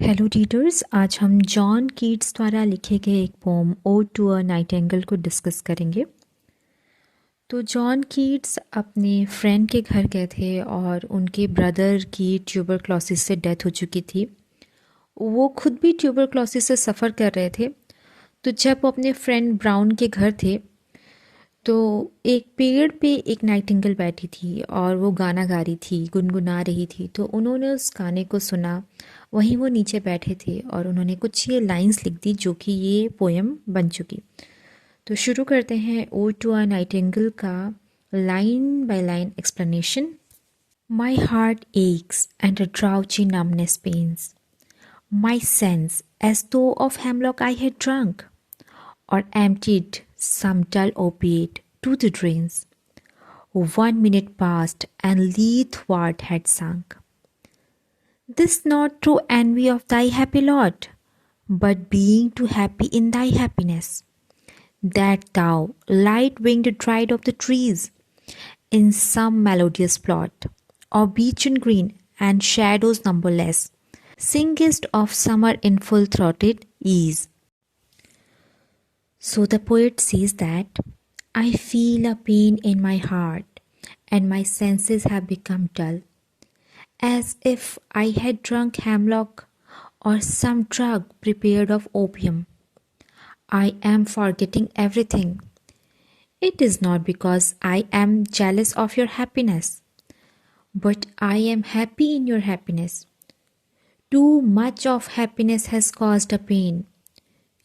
Hello readers, आज हम John Keats द्वारा लिखे गए एक poem ode to a nightingale को डिस्कस करेंगे। तो जॉन कीट्स अपने फ्रेंड के घर गए थे और उनके ब्रदर की ट्यूबरक्लोसिस से डेथ हो चुकी थी। वो खुद भी ट्यूबरक्लोसिस से सफ़र कर रहे थे। तो जब वो अपने फ्रेंड ब्राउन के घर थे तो एक पेड़ पे एक नाइटिंगेल बैठी थी और वो गाना गा रही थी, गुनगुना रही थी। तो उन्होंने उस गाने को सुना। वहीं वो नीचे बैठे थे और उन्होंने कुछ ये लाइंस लिख दी जो कि ये पोएम बन चुकी। तो शुरू करते हैं ओ टू अ नाइटिंगेल का line by line explanation. My heart aches and a drowsy numbness pains my sense as though of hemlock I had drunk or emptied some dull opiate to the drains. 1 minute passed, and Leithward had sunk. This not through envy of thy happy lot, but being too happy in thy happiness, that thou, light-winged dried of the trees, in some melodious plot, of beechen green and shadows numberless, singest of summer in full-throated ease. So the poet says that I feel a pain in my heart, and my senses have become dull, as if I had drunk hemlock or some drug prepared of opium. I am forgetting everything. It is not because I am jealous of your happiness, but I am happy in your happiness. Too much of happiness has caused a pain.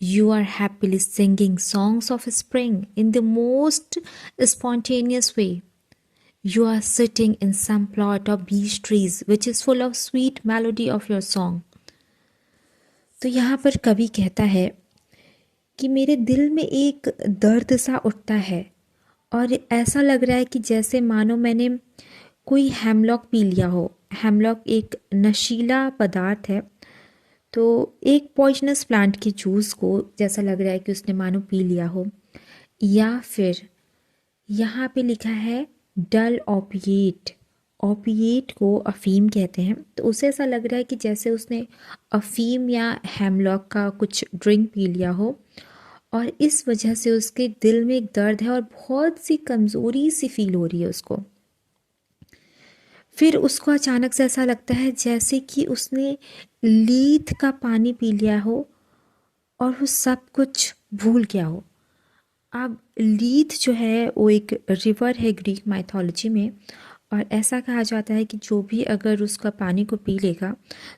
You are happily singing songs of spring in the most spontaneous way. You are sitting in some plot of beech trees which is full of sweet melody of your song. तो यहाँ पर कवि कहता है कि मेरे दिल में एक दर्द सा उठता है और ऐसा लग रहा है कि जैसे मानो मैंने कोई हेमलॉक पी लिया हो। हेमलॉक एक नशीला पदार्थ है। तो एक पॉइजनस प्लांट के जूस को जैसा लग रहा है कि उसने मानो पी लिया हो। या फिर यहाँ पे लिखा है डल ओपिएट। ओपिएट को अफीम कहते हैं। तो उसे ऐसा लग रहा है कि जैसे उसने अफीम या हेमलॉक का कुछ ड्रिंक पी लिया हो और इस वजह से उसके दिल में एक दर्द है और बहुत सी कमज़ोरी सी फील हो रही है उसको। फिर उसको अचानक से ऐसा लगता है जैसे कि उसने लीथ का पानी पी लिया हो और वो सब कुछ भूल गया हो। अब लीथ जो है वो एक रिवर है ग्रीक माइथोलॉजी में, और ऐसा कहा जाता है कि जो भी अगर उसका पानी को पी लेगा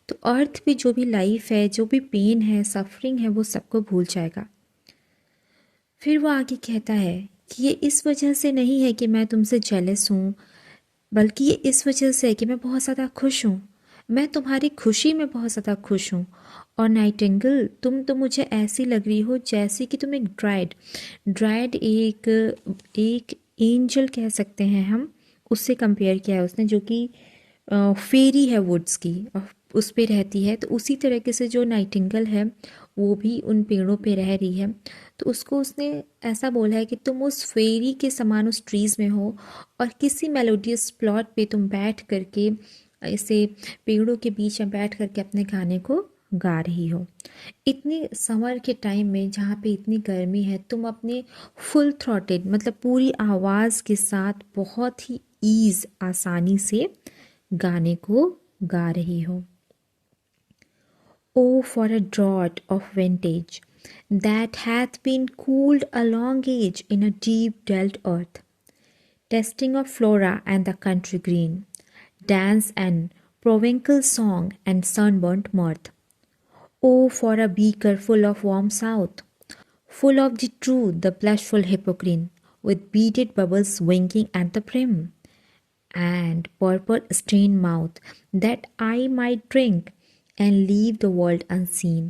तो अर्थ पे जो भी लाइफ है, जो भी पेन है, सफरिंग है, वो सबको भूल जाएगा। फिर वो आगे कहता है कि ये इस वजह से नहीं है कि मैं तुमसे जेलस हूँ, बल्कि ये इस वजह से है कि मैं बहुत ज़्यादा खुश हूँ। मैं तुम्हारी खुशी में बहुत ज़्यादा खुश हूँ। और नाइटिंगेल, तुम तो मुझे ऐसी लग रही हो जैसे कि तुम एक ड्राइड एक एंजल कह सकते हैं हम, उससे कंपेयर किया है उसने, जो कि फेरी है वुड्स की, उस पे रहती है। तो उसी तरीके से जो नाइटिंगेल है वो भी उन पेड़ों पे रह रही है। तो उसको उसने ऐसा बोला है कि तुम उस फेरी के समान उस ट्रीज़ में हो और किसी मेलोडियस प्लॉट पे तुम बैठ करके, ऐसे पेड़ों के बीच में बैठ करके अपने गाने को गा रही हो। इतनी समर के टाइम में जहाँ पे इतनी गर्मी है, तुम अपने फुल थ्रॉटेड मतलब पूरी आवाज़ के साथ बहुत ही ईज़ आसानी से गाने को गा रही हो। Oh, for a draught of vintage that hath been cooled a long age in a deep delt earth, testing of flora and the country green, dance and provincial song and sunburnt mirth. Oh, for a beaker full of warm south, full of the true, the blushful hypocrine, with beaded bubbles winking at the brim, and purple-stained mouth, that I might drink and leave the world unseen,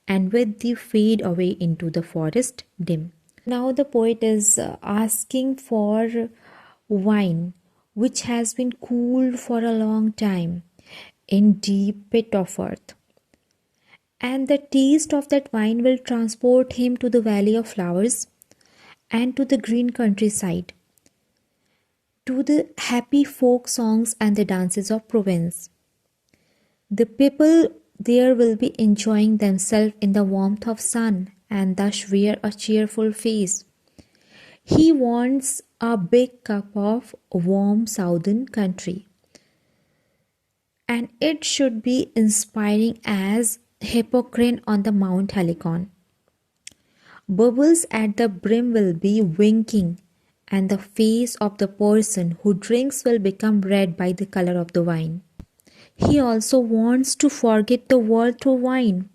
and with thee fade away into the forest dim. Now the poet is asking for wine which has been cooled for a long time in deep pit of earth. And the taste of that wine will transport him to the valley of flowers and to the green countryside, to the happy folk songs and the dances of Provence. The people there will be enjoying themselves in the warmth of sun and thus wear a cheerful face. He wants a big cup of warm southern country, and it should be inspiring as Hippocrene on the Mount Helicon. Bubbles at the brim will be winking, and the face of the person who drinks will become red by the color of the wine. He also wants to forget the world through wine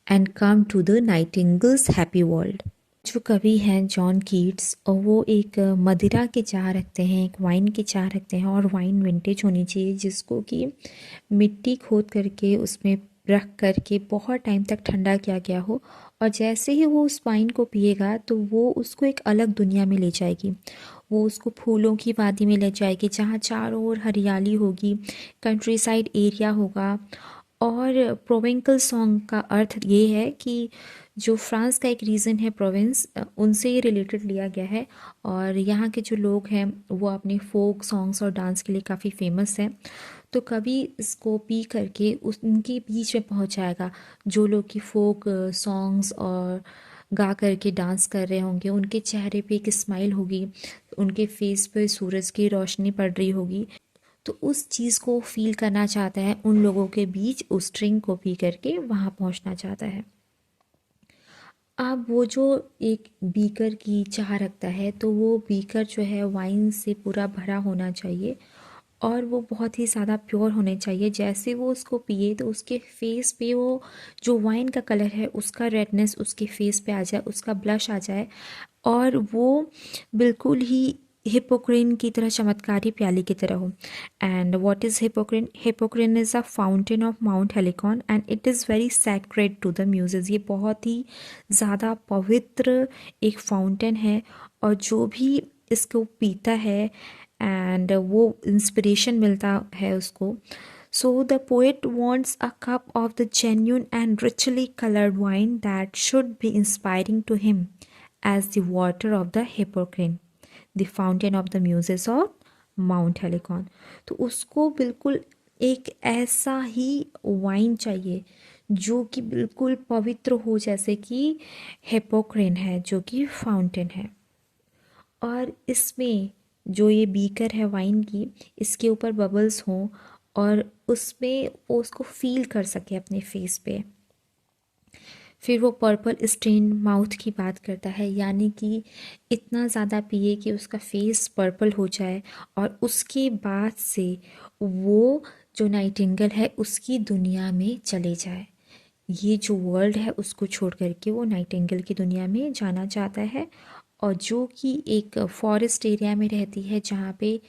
and come to the nightingale's happy world. जो कवि हैं John Keats, और वो एक मदिरा की चाह रखते हैं, एक वाइन की चाह रखते हैं, और वाइन विंटेज होनी चाहिए जिसको कि मिट्टी खोद करके उसमें रख करके बहुत टाइम तक ठंडा किया गया हो, और जैसे ही वो उस वाइन को पिएगा तो वो उसको एक अलग दुनिया में ले जाएगी। वो उसको फूलों की वादी में ले जाएगी जहाँ चारों ओर हरियाली होगी, कंट्री साइड एरिया होगा। और प्रोवेंकल सॉन्ग का अर्थ ये है कि जो फ्रांस का एक रीजन है प्रोविंस, उनसे ये रिलेटेड लिया गया है, और यहाँ के जो लोग हैं वो अपने फोक सॉन्ग्स और डांस के लिए काफ़ी फेमस हैं। तो कवि इसको पी करके उनके बीच में पहुँच जाएगा, जो लोग की फोक सॉन्ग्स और गा करके डांस कर रहे होंगे, उनके चेहरे पे एक स्माइल होगी, उनके फेस पे सूरज की रोशनी पड़ रही होगी, तो उस चीज़ को फील करना चाहता है, उन लोगों के बीच उस ड्रिंक को पी करके वहाँ पहुँचना चाहता है। अब वो जो एक बीकर की चाह रखता है, तो वो बीकर जो है वाइन से पूरा भरा होना चाहिए, और वो बहुत ही ज़्यादा प्योर होने चाहिए। जैसे वो उसको पिए तो उसके फेस पे वो जो वाइन का कलर है उसका रेडनेस उसके फेस पे आ जाए, उसका ब्लश आ जाए, और वो बिल्कुल ही हिपोक्रेन की तरह चमत्कारी प्याली की तरह हो। And what is Hippocrene? Hippocrene is a fountain of mount Helicon and it is very sacred to the Muses. ये बहुत ही ज़्यादा पवित्र एक फाउंटेन है, और जो भी इसको पीता है एंड वो इंस्पिरेशन मिलता है उसको। So the poet wants a cup of the genuine and richly colored wine that should be inspiring to him as the water of the Hippocrene, the fountain of the muses of Mount Helicon। तो उसको बिल्कुल एक ऐसा ही wine चाहिए जो कि बिल्कुल पवित्र हो, जैसे कि हिपोक्रेन है जो कि फाउंटेन है। और इसमें जो ये बीकर है वाइन की, इसके ऊपर बबल्स हों और उसमें वो उसको फील कर सके अपने फेस पे। फिर वो पर्पल स्टेन माउथ की बात करता है, यानी कि इतना ज़्यादा पिए कि उसका फेस पर्पल हो जाए, और उसके बाद से वो जो नाइटिंगेल है उसकी दुनिया में चले जाए। ये जो वर्ल्ड है उसको छोड़ करके वो नाइटिंगेल की दुनिया में जाना चाहता है, और जो कि एक फॉरेस्ट एरिया में रहती है जहाँ पे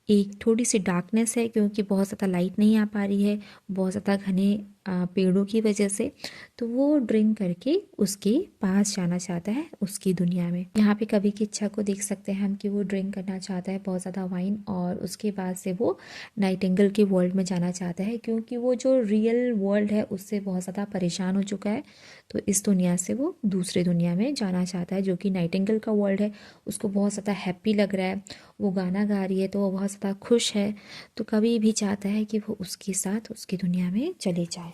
एक थोड़ी सी डार्कनेस है, क्योंकि बहुत ज़्यादा लाइट नहीं आ पा रही है बहुत ज़्यादा घने पेड़ों की वजह से। तो वो ड्रिंक करके उसके पास जाना चाहता है उसकी दुनिया में। यहाँ पे कवि की इच्छा को देख सकते हैं हम कि वो ड्रिंक करना चाहता है बहुत ज़्यादा वाइन, और उसके बाद से वो नाइटिंगेल के वर्ल्ड में जाना चाहता है, क्योंकि वो जो रियल वर्ल्ड है उससे बहुत ज़्यादा परेशान हो चुका है। तो इस दुनिया से वो दूसरी दुनिया में जाना चाहता है जो कि नाइटिंगेल का वर्ल्ड है। उसको बहुत ज़्यादा हैप्पी लग रहा है, वो गाना गा रही है तो वो बहुत ज़्यादा खुश है। तो कवि भी चाहता है कि वो उसके साथ उसकी दुनिया में चले जाए।